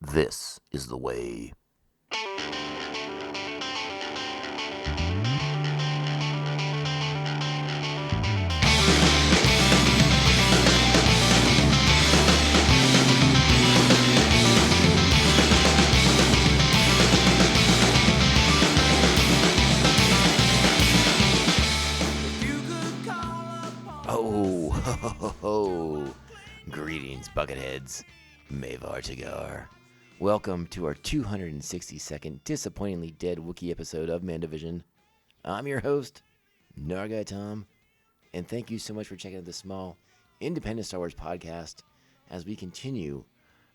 This is the way. Oh, ho, ho, ho, ho. Greetings, Bucketheads. Mavar Tagar. Welcome to our 262nd Disappointingly Dead Wookiee episode of Mandovision. I'm your host, Nargai Tom, and thank you so much for checking out this small, independent Star Wars podcast as we continue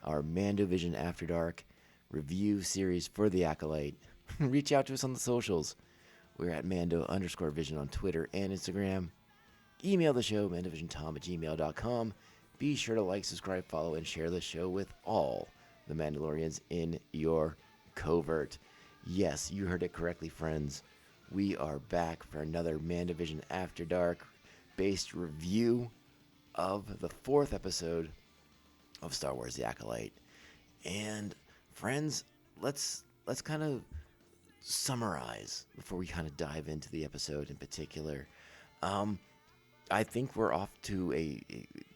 our Mandovision After Dark review series for the Acolyte. Reach out to us on the socials. We're at Mando_Vision on Twitter and Instagram. Email the show, mandovisiontom@gmail.com. Be sure to like, subscribe, follow, and share the show with all the Mandalorians in your covert. Yes, you heard it correctly, friends. We are back for another Mandovision After Dark based review of the 4th episode of Star Wars The Acolyte. And friends, let's kind of summarize before we kind of dive into the episode in particular. I think we're off to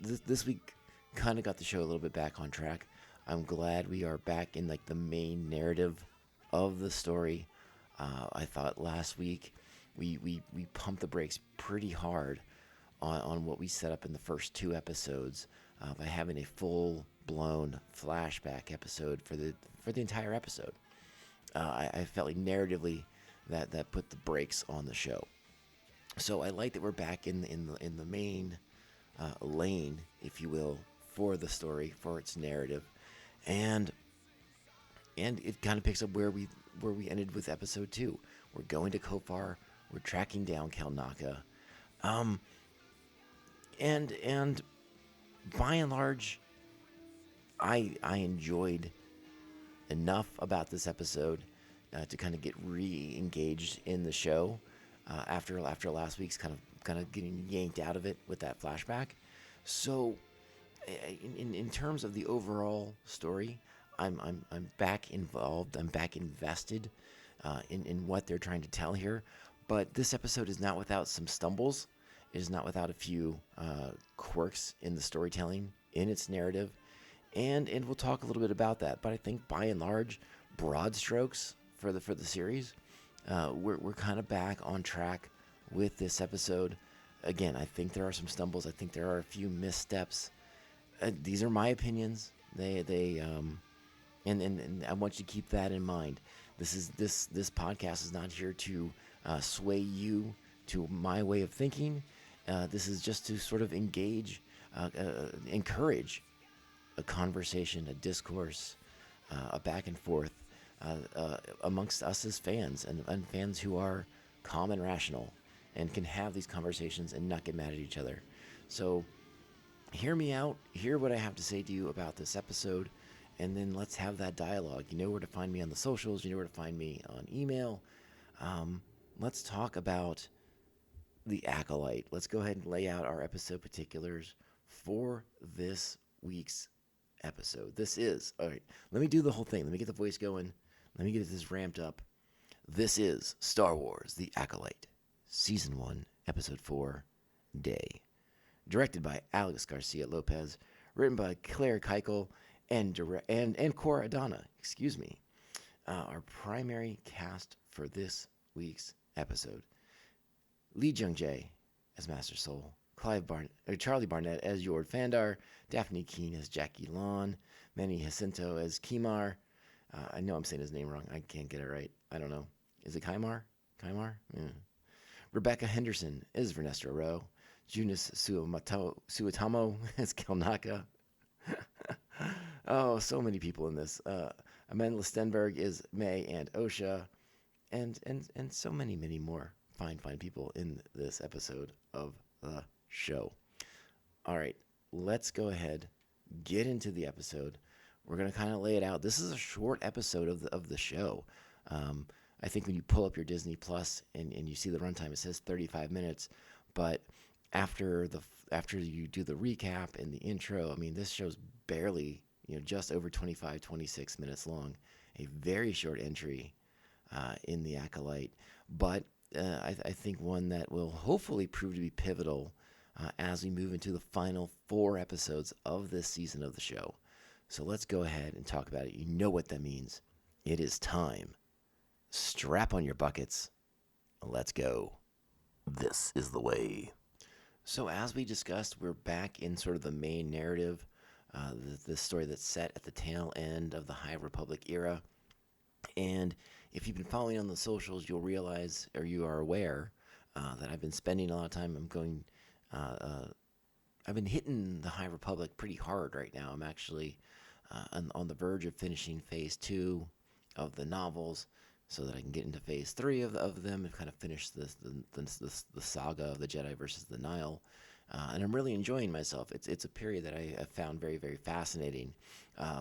this week kind of got the show a little bit back on track. I'm glad we are back in like the main narrative of the story. I thought last week we pumped the brakes pretty hard on what we set up in the first 2 episodes by having a full blown flashback episode for the entire episode. I felt like narratively that put the brakes on the show. So I like that we're back in the main lane, if you will, for the story, for its narrative, and it kind of picks up where we ended with episode 2. We're going to Kofar. We're tracking down Kelnacca, and by and large, I enjoyed enough about this episode to kind of get re-engaged in the show. After last week's kind of getting yanked out of it with that flashback. So in terms of the overall story, I'm back involved. I'm back invested in what they're trying to tell here. But this episode is not without some stumbles. It is not without a few quirks in the storytelling, in its narrative, and we'll talk a little bit about that. But I think by and large, broad strokes for the series. We're kind of back on track with this episode. Again, I think there are some stumbles. I think there are a few missteps. These are my opinions. And I want you to keep that in mind. This podcast is not here to sway you to my way of thinking. This is just to sort of encourage a conversation, a discourse, a back and forth. Amongst us as fans and fans who are calm and rational and can have these conversations and not get mad at each other. So hear me out, hear what I have to say to you about this episode, and then let's have that dialogue. You know where to find me on the socials, you know where to find me on email. Let's talk about the Acolyte. Let's go ahead and lay out our episode particulars for this week's episode. All right, let me do the whole thing. Let me get the voice going. Let me get this ramped up. This is Star Wars The Acolyte, Season 1, Episode 4, Day. Directed by Alex Garcia Lopez, written by Claire Keuchel and Cora Adana. Our primary cast for this week's episode: Lee Jung-jae as Master Soul, Charlie Barnett as Yord Fandar, Daphne Keene as Jackie Lon, Manny Jacinto as Kimar. I know I'm saying his name wrong. I can't get it right. I don't know. Is it Kymar? Kymar? Yeah. Rebecca Henderson is Vernestra Rowe. Junis Suetamo as Kelnacca. Oh, so many people in this. Amanda Stenberg is May and Osha. And so many more fine people in this episode of the show. All right, let's go ahead, get into the episode. We're going to kind of lay it out. This is a short episode of the show. I think when you pull up your Disney Plus and you see the runtime, it says 35 minutes. But after you do the recap and the intro, I mean, this show's barely just over 25, 26 minutes long. A very short entry in the Acolyte, but I think one that will hopefully prove to be pivotal as we move into the final 4 episodes of this season of the show. So let's go ahead and talk about it. You know what that means. It is time. Strap on your buckets. Let's go. This is the way. So as we discussed, we're back in sort of the main narrative, the story that's set at the tail end of the High Republic era. And if you've been following on the socials, you'll realize, or you are aware, that I've been spending a lot of time. I've been hitting the High Republic pretty hard right now. I'm actually on the verge of finishing Phase 2 of the novels, so that I can get into Phase 3 of them and kind of finish the saga of the Jedi versus the Nile. And I'm really enjoying myself. It's a period that I have found very, very fascinating.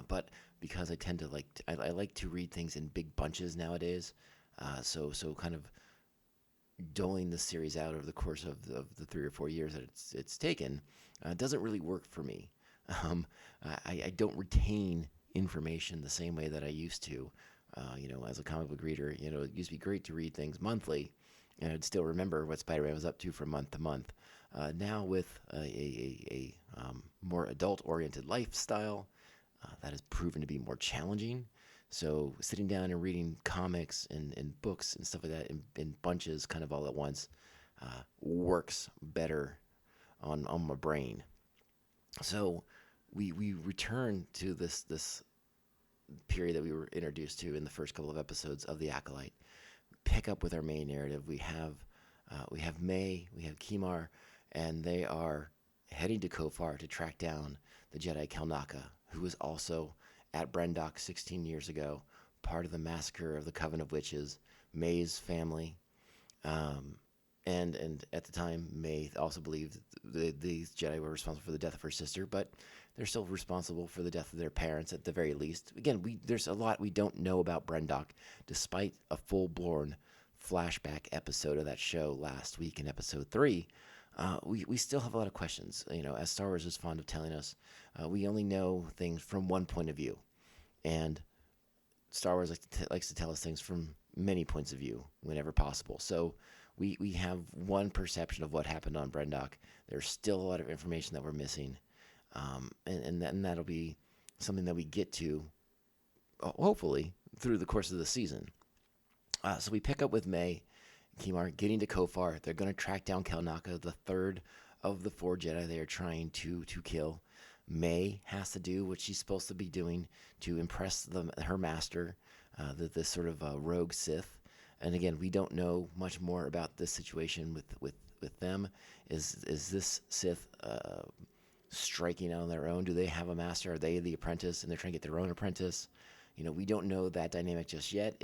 But because I tend to I like to read things in big bunches nowadays, so kind of doling the series out over the course of the 3 or 4 years that it's taken doesn't really work for me. I don't retain information the same way that I used to. As a comic book reader, it used to be great to read things monthly, and I'd still remember what Spider-Man was up to from month to month. Now with a more adult-oriented lifestyle, that has proven to be more challenging. So sitting down and reading comics and books and stuff like that in bunches kind of all at once works better on my brain. So we return to this period that we were introduced to in the first couple of episodes of The Acolyte. Pick up with our main narrative. We have May, we have Kimar, and they are heading to Kofar to track down the Jedi Kelnacca, who was also at Brendok 16 years ago, part of the massacre of the Coven of Witches, May's family. And at the time, May also believed these Jedi were responsible for the death of her sister, but they're still responsible for the death of their parents at the very least. Again, there's a lot we don't know about Brendok, despite a full-blown flashback episode of that show last week in episode 3. We still have a lot of questions. As Star Wars is fond of telling us, we only know things from one point of view, and Star Wars likes to tell us things from many points of view whenever possible. So we have one perception of what happened on Brendok. There's still a lot of information that we're missing, and that'll be something that we get to, hopefully, through the course of the season. So we pick up with May and Kimar getting to Kofar. They're going to track down Kelnacca, the third of the 4 Jedi they are trying to kill. May has to do what she's supposed to be doing to impress her master, this sort of rogue Sith. And again, we don't know much more about this situation with them. Is this Sith striking out on their own? Do they have a master? Are they the apprentice and they're trying to get their own apprentice? We don't know that dynamic just yet.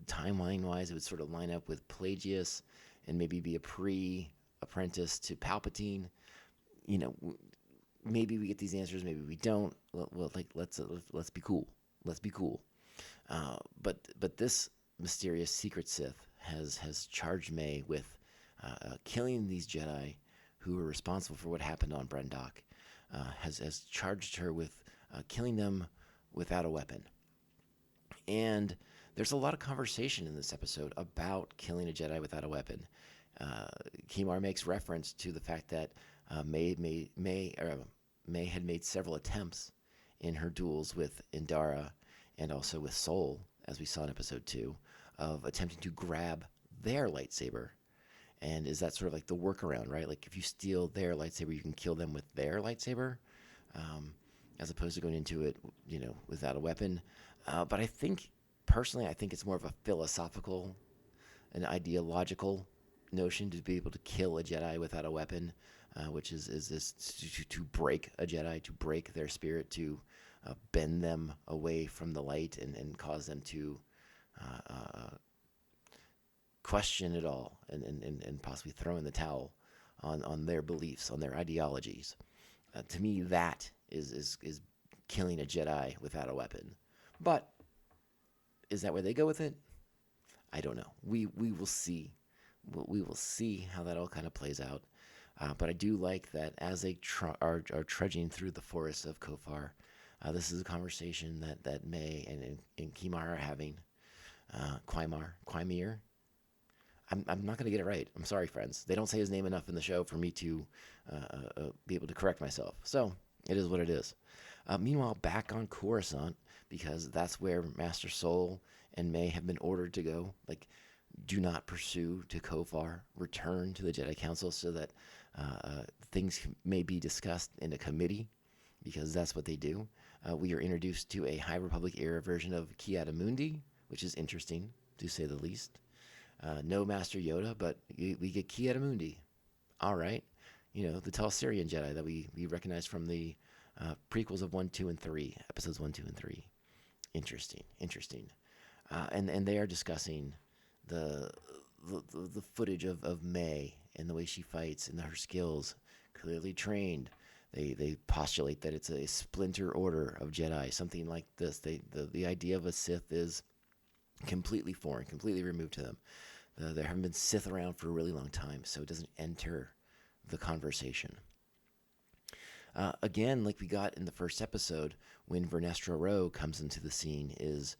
Timeline-wise, it would sort of line up with Pelagius and maybe be a pre-apprentice to Palpatine. Maybe we get these answers, maybe we don't. Well, let's be cool. Let's be cool. But this mysterious secret Sith has charged May with killing these Jedi who were responsible for what happened on Brendok. Has charged her with killing them without a weapon. And there's a lot of conversation in this episode about killing a Jedi without a weapon. Kimar makes reference to the fact that May had made several attempts in her duels with Indara and also with Sol, as we saw in episode 2, of attempting to grab their lightsaber. And is that sort of like the workaround, right? Like if you steal their lightsaber, you can kill them with their lightsaber, as opposed to going into it, without a weapon. But I think, personally, it's more of a philosophical and ideological notion to be able to kill a Jedi without a weapon, which is this to break a Jedi, to break their spirit, to bend them away from the light and cause them to question it all and possibly throw in the towel on their beliefs, on their ideologies. To me, that is killing a Jedi without a weapon. But is that where they go with it? I don't know. We will see. We will see how that all kind of plays out. But I do like that as they are trudging through the forests of Kofar, This is a conversation that May and Kimar are having. Quimir. I'm not going to get it right. I'm sorry, friends. They don't say his name enough in the show for me to be able to correct myself. So it is what it is. Meanwhile, back on Coruscant, because that's where Master Soul and May have been ordered to go. Like, do not pursue to Kofar. Return to the Jedi Council so that things may be discussed in a committee, because that's what they do. We are introduced to a High Republic era version of Ki-Adi-Mundi, which is interesting, to say the least. No Master Yoda, but we get Ki-Adi-Mundi. All right. The Talsarian Jedi that we recognize from the prequels of 1, 2, and 3, episodes 1, 2, and 3. Interesting. And they are discussing the footage of May and the way she fights and her skills, clearly trained. They postulate that it's a splinter order of Jedi, something like this. The idea of a Sith is completely foreign, completely removed to them. There haven't been Sith around for a really long time, so it doesn't enter the conversation. Again, like we got in the first episode, when Vernestra Rwoh comes into the scene, is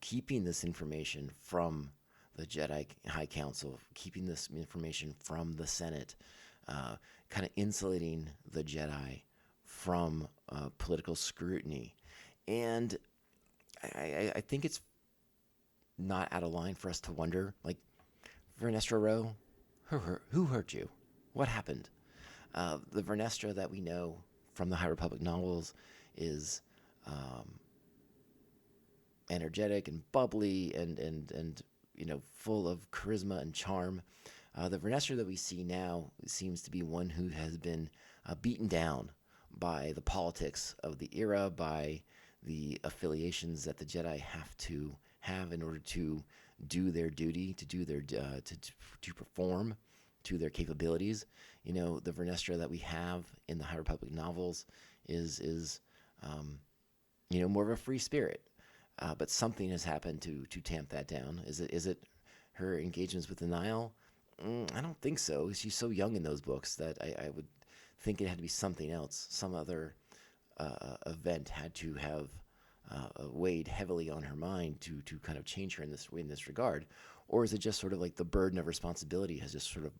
keeping this information from the Jedi High Council, keeping this information from the Senate, kind of insulating the Jedi from political scrutiny. And I think it's not out of line for us to wonder, like, Vernestra Rwoh, who hurt you? What happened? The Vernestra that we know from the High Republic novels is energetic and bubbly and full of charisma and charm. The Vernestra that we see now seems to be one who has been beaten down by the politics of the era, by the affiliations that the Jedi have to have in order to do their duty, to do their to perform to their capabilities. The Vernestra that we have in the High Republic novels is more of a free spirit, but something has happened to tamp that down. Is it her engagements with the Nihil? I don't think so. She's so young in those books that I would think it had to be something else. Some other event had to have weighed heavily on her mind to kind of change her in this regard, or is it just sort of like the burden of responsibility has just sort of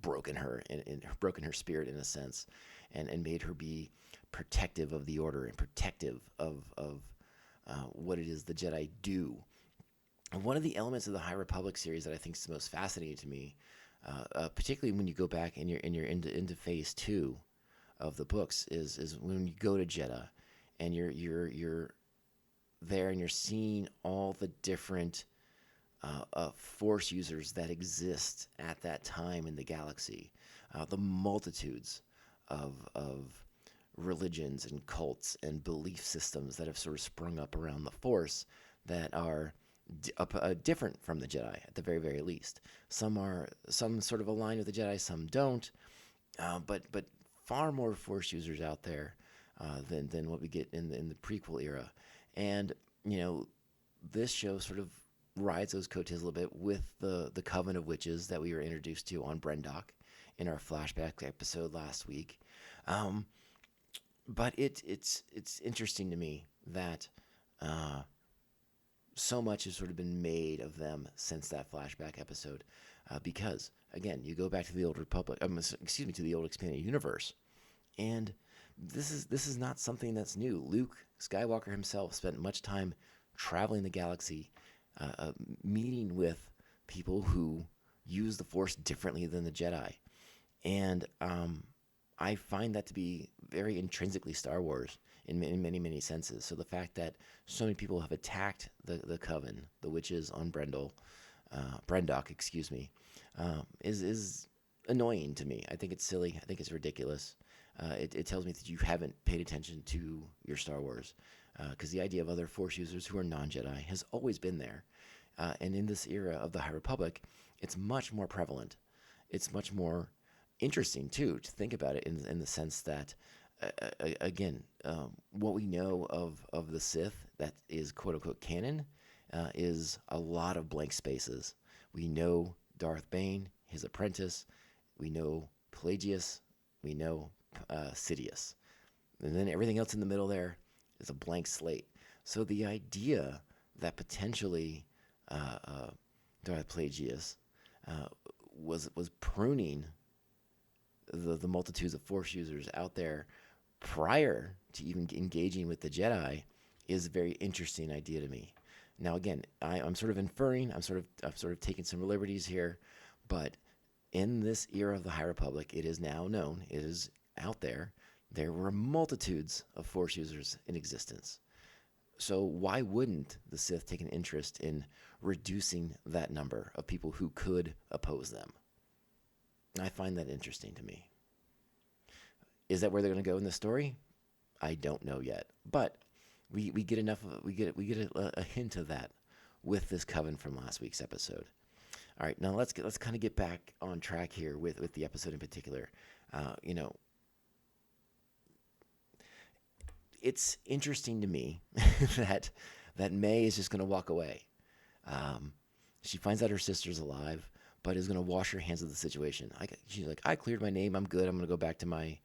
broken her and broken her spirit in a sense, and made her be protective of the Order and protective of what it is the Jedi do. And one of the elements of the High Republic series that I think is the most fascinating to me, particularly when you go back and you're into phase 2 of the books, is when you go to Jedha and you're there and you're seeing all the different Force users that exist at that time in the galaxy, the multitudes of religions and cults and belief systems that have sort of sprung up around the Force that are different from the Jedi at the very, very least. Some sort of align with the Jedi, some don't, but far more Force users out there than what we get in the prequel era. And this show sort of rides those coattails a little bit with the Coven of Witches that we were introduced to on Brendok in our flashback episode last week. But it's interesting to me that so much has sort of been made of them since that flashback episode, because again, you go back to the old Republic, to the old expanded universe, and this is not something that's new. Luke Skywalker himself spent much time traveling the galaxy, meeting with people who use the Force differently than the Jedi, and I find that to be very intrinsically Star Wars in many, many senses. So the fact that so many people have attacked the Coven, the witches on Brendok, is annoying to me. I think it's silly. I think it's ridiculous. It tells me that you haven't paid attention to your Star Wars, because the idea of other Force users who are non-Jedi has always been there. And in this era of the High Republic, it's much more prevalent. It's much more interesting, too, to think about it in the sense that, again, what we know of the Sith that is quote-unquote canon is a lot of blank spaces. We know Darth Bane, his apprentice. We know Pelagius. We know Sidious. And then everything else in the middle there It's a blank slate. So the idea that potentially Darth Plagueis was pruning the multitudes of Force users out there prior to even engaging with the Jedi is a very interesting idea to me. Now, again, I'm sort of inferring, I'm sort of taking some liberties here, but in this era of the High Republic, it is now known, it is out there, there were multitudes of Force users in existence. So why wouldn't the Sith take an interest in reducing that number of people who could oppose them? I find that interesting to me. Is that where they're going to go in the story? I don't know yet, but we get a hint of that with this coven from last week's episode. All right, now let's kind of get back on track here with the episode in particular. It's interesting to me that May is just going to walk away. She finds out her sister's alive, but is going to wash her hands of the situation. She's like, I cleared my name. I'm good. I'm going to go back to my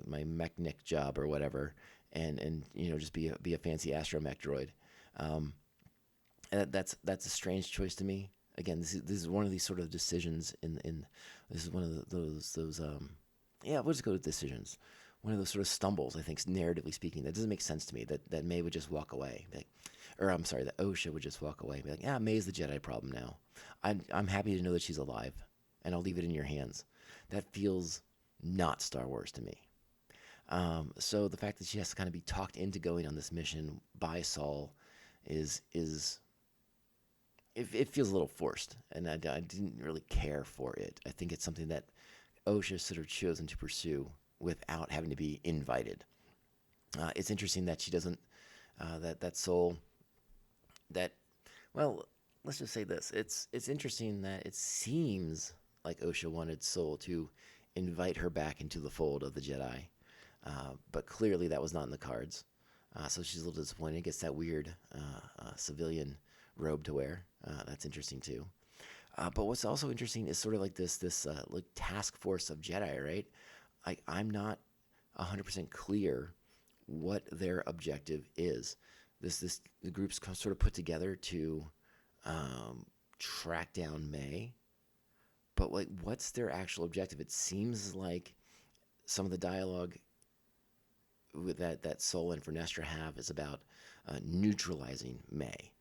mechanic job or whatever, and just be a fancy astromech droid. And that's a strange choice to me. Again, this is one of these sort of decisions in this is one of those we'll just go with decisions. One of those sort of stumbles, I think, narratively speaking, that doesn't make sense to me. That May would just walk away, that Osha would just walk away and be like, yeah, May's the Jedi problem now. I'm happy to know that she's alive, and I'll leave it in your hands. That feels not Star Wars to me. So the fact that she has to kind of be talked into going on this mission by Saul is it feels a little forced, and I didn't really care for it. I think it's something that Osha sort of chosen to pursue without having to be invited. It's interesting that she doesn't, that Soul, let's just say this. It's interesting that it seems like Osha wanted Soul to invite her back into the fold of the Jedi, but clearly that was not in the cards. So she's a little disappointed. Gets that weird civilian robe to wear. That's interesting too. But what's also interesting is sort of like this like task force of Jedi, right? I'm not 100% clear what their objective is. The group's sort of put together to track down May, but like, what's their actual objective? It seems like some of the dialogue with that Soul and Vernestra have is about neutralizing May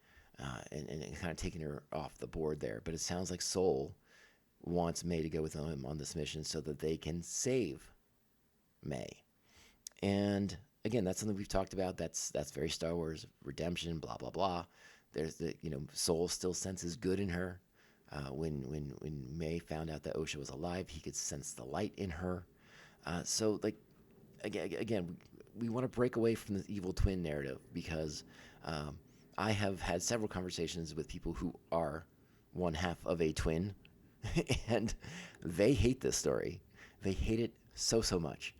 and kind of taking her off the board there. But it sounds like Soul wants May to go with him on this mission so that they can save May. And again, that's something we've talked about. That's very Star Wars, redemption, blah blah blah. There's Soul still senses good in her. When May found out that Osha was alive, he could sense the light in her. So like again, we want to break away from the evil twin narrative because I have had several conversations with people who are one half of a twin, and they hate this story. They hate it so much.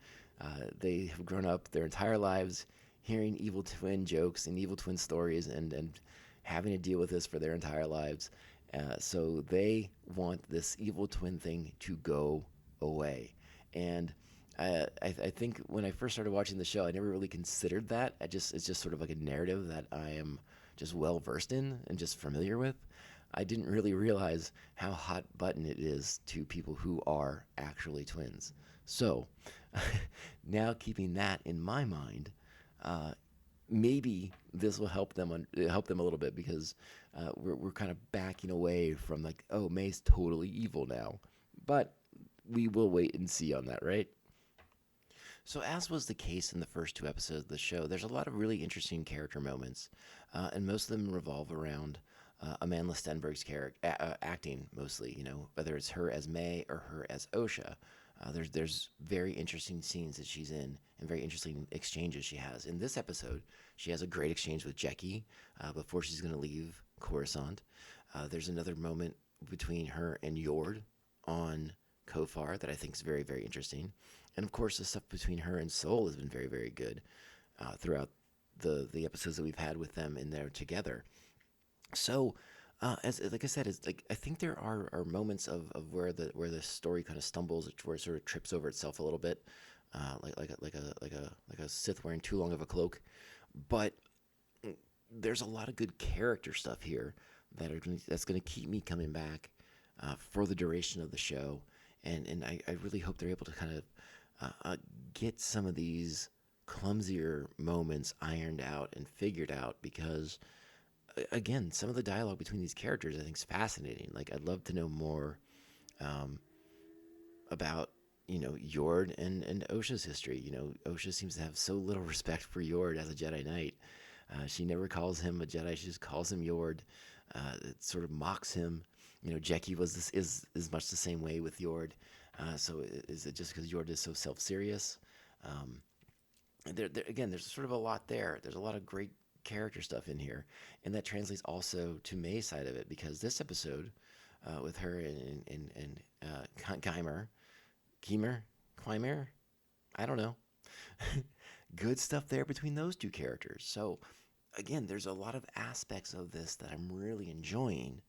They have grown up their entire lives hearing evil twin jokes and evil twin stories and having to deal with this for their entire lives. So they want this evil twin thing to go away. And I think when I first started watching the show, I never really considered that. It's just sort of like a narrative that I am just well versed in and just familiar with. I didn't really realize how hot button it is to people who are actually twins. So now keeping that in my mind, maybe this will help them a little bit because we're kind of backing away from like, oh, May's totally evil now. But we will wait and see on that, right? So as was the case in the first two episodes of the show, there's a lot of really interesting character moments, and most of them revolve around Amandla Stenberg's acting mostly, whether it's her as May or her as Osha. There's very interesting scenes that she's in and very interesting exchanges she has. In this episode, she has a great exchange with Jecki before she's going to leave Coruscant. There's another moment between her and Yord on Kofar that I think is very, very interesting. And of course, the stuff between her and Soul has been very, very good throughout the episodes that we've had with them in there together. So, like I said, it's like I think there are moments of where the story kind of stumbles, where it sort of trips over itself a little bit, like a Sith wearing too long of a cloak, But there's a lot of good character stuff here that's going to keep me coming back for the duration of the show, and I really hope they're able to kind of get some of these clumsier moments ironed out and figured out because again, some of the dialogue between these characters I think is fascinating. Like I'd love to know more um, about Yord and Osha's history. Osha seems to have so little respect for Yord as a Jedi Knight. She never calls him a Jedi. She just calls him Yord. It sort of mocks him. Jackie is much the same way with Yord. So is it just because Yord is so self-serious? Um, again, there's sort of a lot there. There's a lot of great character stuff in here, and that translates also to May's side of it because this episode with her and Keimer, I don't know. Good stuff there between those two characters. So again, there's a lot of aspects of this that I'm really enjoying.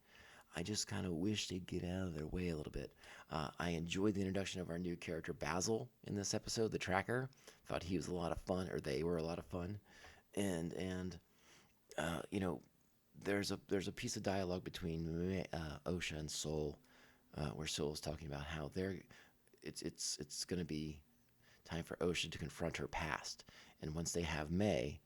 I just kind of wish they'd get out of their way a little bit. I enjoyed the introduction of our new character Basil in this episode, the Tracker. Thought he was a lot of fun, or they were a lot of fun, and uh, you know, there's a piece of dialogue between Osha and Soul, where Soul's talking about how it's going to be time for Osha to confront her past, and once they have May,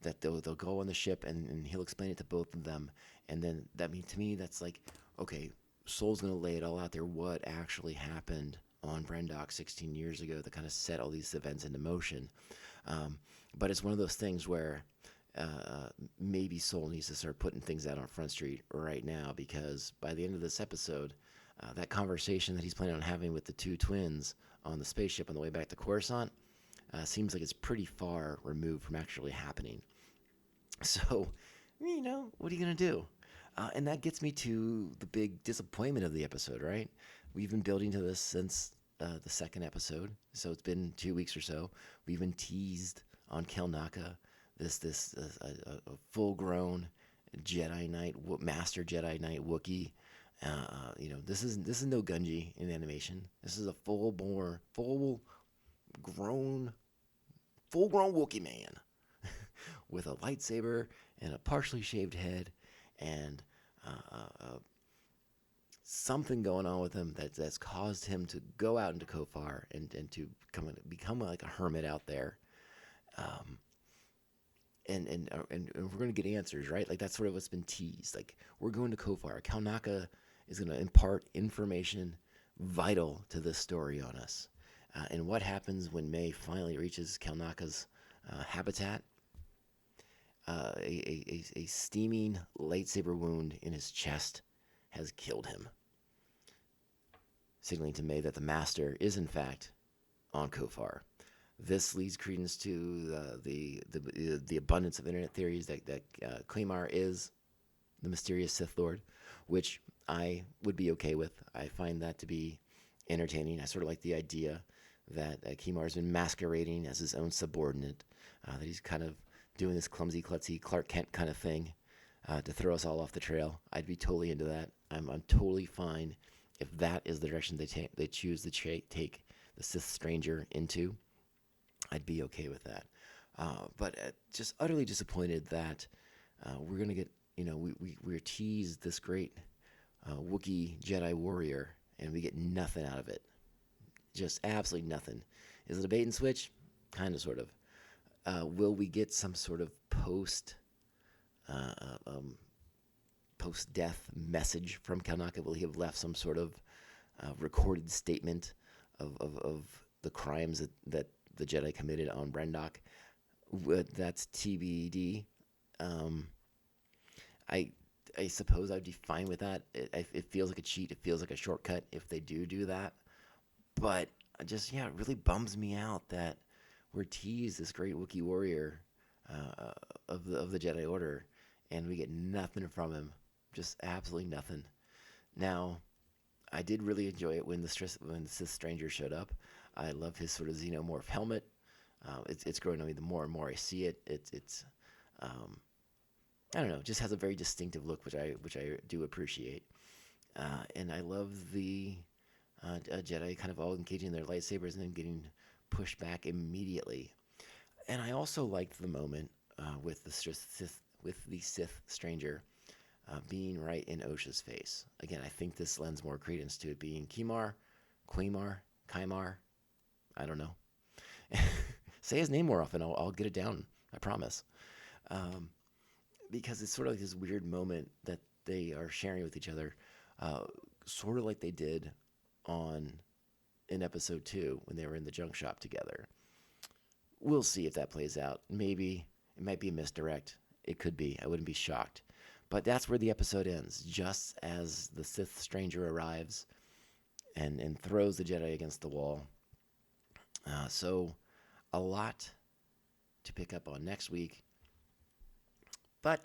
that they'll go on the ship and he'll explain it to both of them, and then to me that's like, okay, Soul's gonna lay it all out there what actually happened on Brendok 16 years ago that kind of set all these events into motion. But it's one of those things where maybe Soul needs to start putting things out on Front Street right now because by the end of this episode, that conversation that he's planning on having with the two twins on the spaceship on the way back to Coruscant seems like it's pretty far removed from actually happening. So, what are you going to do? And that gets me to the big disappointment of the episode, right? We've been building to this since the second episode, so it's been 2 weeks or so. We've been teased on Kelnacca, this a full-grown Jedi Knight, Master Jedi Knight Wookiee. This is no Gunji in animation. This is a full-grown Wookiee man with a lightsaber and a partially shaved head and something going on with him that's caused him to go out into Kofar and to become like a hermit out there. Um, and we're going to get answers, right? Like that's sort of what's been teased. Like we're going to Kofar. Kelnacca is going to impart information vital to this story on us. And what happens when May finally reaches Kelnacca's habitat? A steaming lightsaber wound in his chest has killed him, signaling to May that the Master is in fact on Kofar. This leads credence to the abundance of internet theories that Claymar is the mysterious Sith Lord, which I would be okay with. I find that to be entertaining. I sort of like the idea that Claymar has been masquerading as his own subordinate, that he's kind of doing this clumsy, klutzy Clark Kent kind of thing to throw us all off the trail. I'd be totally into that. I'm totally fine if that is the direction they choose to take the Sith Stranger into. I'd be okay with that. But just utterly disappointed that we're going to get, we're teased this great Wookiee Jedi warrior, and we get nothing out of it. Just absolutely nothing. Is it a bait and switch? Kind of, sort of. Will we get some sort of post-death message from Kelnacca? Will he have left some sort of recorded statement of the crimes that the Jedi committed on Brendok? That's TBD. I suppose I'd be fine with that. It feels like a cheat. It feels like a shortcut if they do that. But it really bums me out that we're teased this great Wookiee warrior of the Jedi Order, and we get nothing from him. Just absolutely nothing. Now, I did really enjoy it when the Sith Stranger showed up. I love his sort of xenomorph helmet. It's growing on me the more and more I see it. It's I don't know, just has a very distinctive look, which I do appreciate. And I love the Jedi kind of all engaging their lightsabers and then getting pushed back immediately. And I also liked the moment with the Sith Stranger being right in Osha's face. Again, I think this lends more credence to it being Kimar, Kaimar. I don't know. Say his name more often. I'll get it down. I promise. Because it's sort of like this weird moment that they are sharing with each other, sort of like they did in episode 2 when they were in the junk shop together. We'll see if that plays out. Maybe it might be a misdirect. It could be. I wouldn't be shocked. But that's where the episode ends, just as the Sith Stranger arrives and throws the Jedi against the wall. So a lot to pick up on next week. But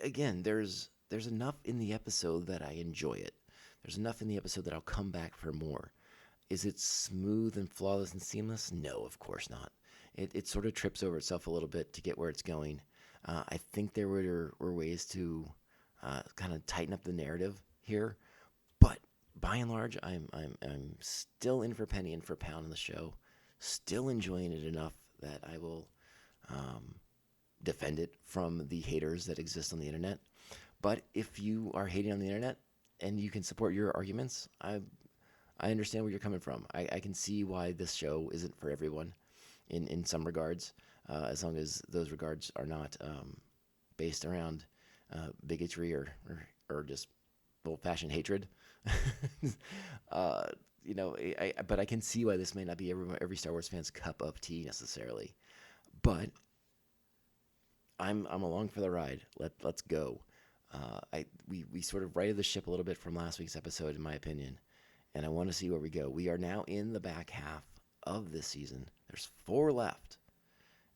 again, there's enough in the episode that I enjoy it. There's enough in the episode that I'll come back for more. Is it smooth and flawless and seamless? No, of course not. It sort of trips over itself a little bit to get where it's going. I think there were ways to kind of tighten up the narrative here, but by and large, I'm still in for penny and for pound in the show. Still enjoying it enough that I will defend it from the haters that exist on the internet. But if you are hating on the internet and you can support your arguments, I understand where you're coming from. I can see why this show isn't for everyone in some regards, as long as those regards are not based around bigotry or just old-fashioned hatred. But I can see why this may not be every Star Wars fan's cup of tea necessarily. But I'm along for the ride. Let's go. We sort of righted the ship a little bit from last week's episode, in my opinion, and I want to see where we go. We are now in the back half of this season. There's 4 left,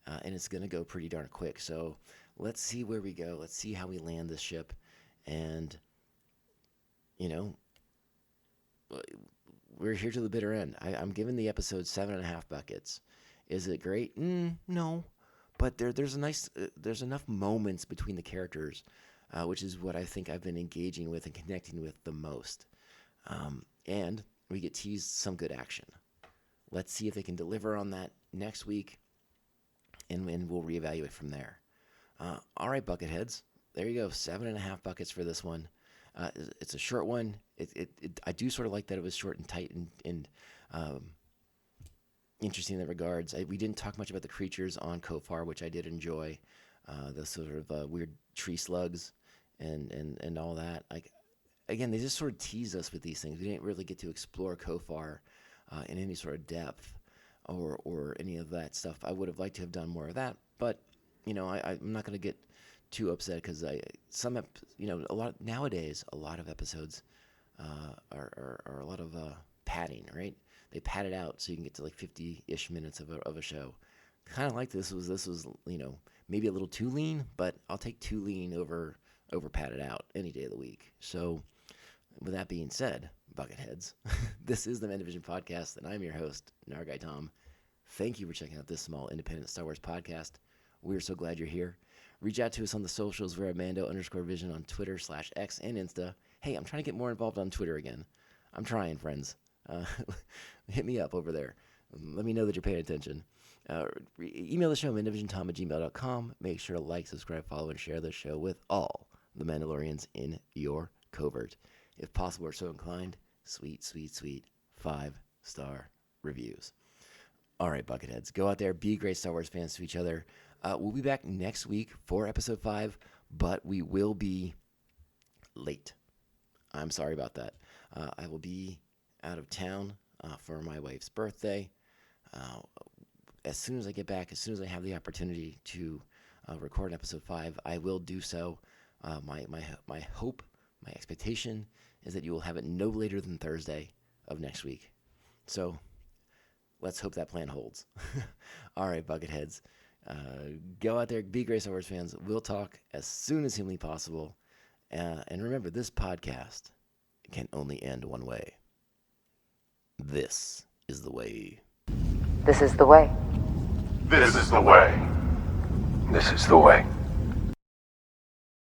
and it's going to go pretty darn quick. So let's see where we go. Let's see how we land this ship, and we're here to the bitter end. I'm giving the episode 7.5 buckets. Is it great? No, but there's enough moments between the characters, which is what I think I've been engaging with and connecting with the most. And we get teased some good action. Let's see if they can deliver on that next week, and we'll reevaluate from there. All right, Bucketheads. There you go. 7.5 buckets for this one. It's a short one. I do sort of like that it was short and tight and interesting in that regards. We didn't talk much about the creatures on Kofar, which I did enjoy. The sort of weird tree slugs and all that. Again, they just sort of tease us with these things. We didn't really get to explore Kofar in any sort of depth or any of that stuff. I would have liked to have done more of that, but I'm not going to get too upset because nowadays a lot of episodes are a lot of padding, right? They pad it out so you can get to like 50-ish minutes of a show. Kind of like this was maybe a little too lean, but I'll take too lean over padded out any day of the week. So with that being said, Bucketheads, this is the Mandovision Podcast, and I'm your host, Nargai Tom. Thank you for checking out this small independent Star Wars podcast. We're so glad you're here. Reach out to us on the socials. We're at Mando_Vision on Twitter /X and Insta. Hey, I'm trying to get more involved on Twitter again. I'm trying, friends. Hit me up over there. Let me know that you're paying attention. Email the show, mandovisiontom@gmail.com. Make sure to like, subscribe, follow, and share the show with all the Mandalorians in your covert. If possible or so inclined, sweet 5-star reviews. All right, Bucketheads, go out there, be great Star Wars fans to each other. We'll be back next week for episode 5, but we will be late. I'm sorry about that. I will be out of town for my wife's birthday. As soon as I get back, as soon as I have the opportunity to record episode 5, I will do so. My hope, my expectation is that you will have it no later than Thursday of next week. So let's hope that plan holds. All right, Bucketheads. Go out there, be great Star Wars fans. We'll talk as soon as humanly possible. And remember, this podcast can only end one way. This is the way. This is the way. This is the way. This is the way.